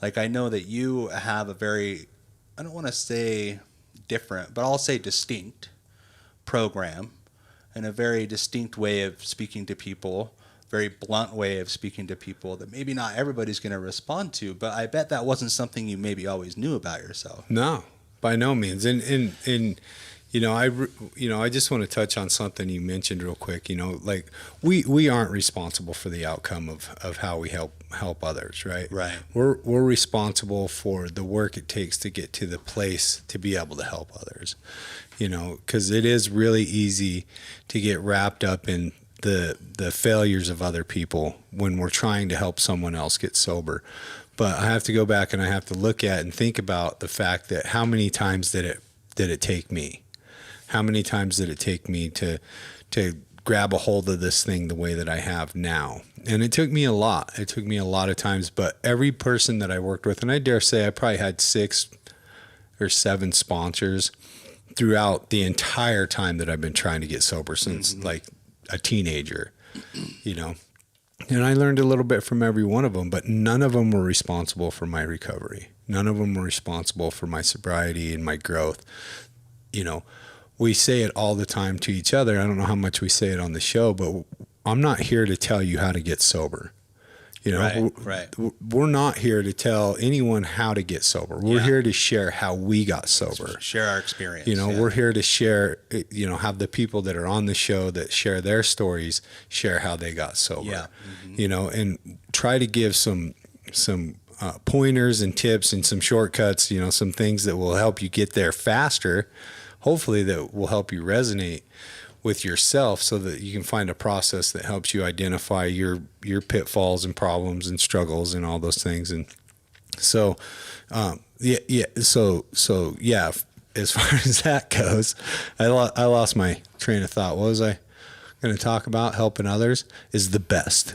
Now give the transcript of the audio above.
Like, I know that you have a very, I don't want to say different, but I'll say distinct program and a very distinct way of speaking to people, very blunt way of speaking to people that maybe not everybody's going to respond to. But I bet that wasn't something you maybe always knew about yourself. No, by no means. And you know, I just want to touch on something you mentioned real quick. You know, like we aren't responsible for the outcome of how we help others, right? Right. We're responsible for the work it takes to get to the place to be able to help others. You know, because it is really easy to get wrapped up in the failures of other people when we're trying to help someone else get sober. But I have to go back and I have to look at and think about the fact that how many times did it take me? How many times did it take me to grab a hold of this thing the way that I have now? And it took me a lot. It took me a lot of times, but every person that I worked with, and I dare say I probably had 6 or 7 sponsors throughout the entire time that I've been trying to get sober since like a teenager, you know. And I learned a little bit from every one of them, but none of them were responsible for my recovery. None of them were responsible for my sobriety and my growth. You know, we say it all the time to each other. I don't know how much we say it on the show, but I'm not here to tell you how to get sober. You know, right. We're not here to tell anyone how to get sober. We're here to share how we got sober. Share our experience. You know, we're here to share, you know, have the people that are on the show that share their stories, share how they got sober. Yeah. You know, and try to give some pointers and tips and some shortcuts, you know, some things that will help you get there faster. Hopefully that will help you resonate with yourself so that you can find a process that helps you identify your pitfalls and problems and struggles and all those things. And so, so yeah, as far as that goes, I lost my train of thought. What was I going to talk about? Helping others is the best.